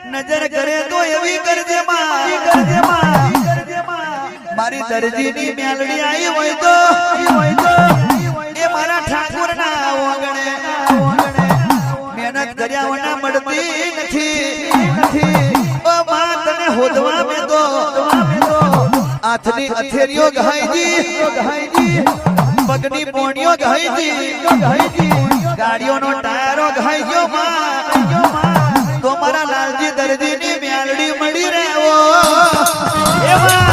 નજર કરે તો એવી કરજે મારી દરજીની મેલડી આવી હોય તો એ મારા ઠાકોરના ઓગણે મહેનત કર્યા વના મળતી નથી ઓ માં તને હોદવા મે તો હાથની અથેરીઓ ગહાઈજી પગની પોણીઓ ગહાઈજી ગાડીઓનો ટાયરો ગહાઈ ગયો માં તો મારા લાલજી દરજીની મેલડી મળી રહ્યો એવા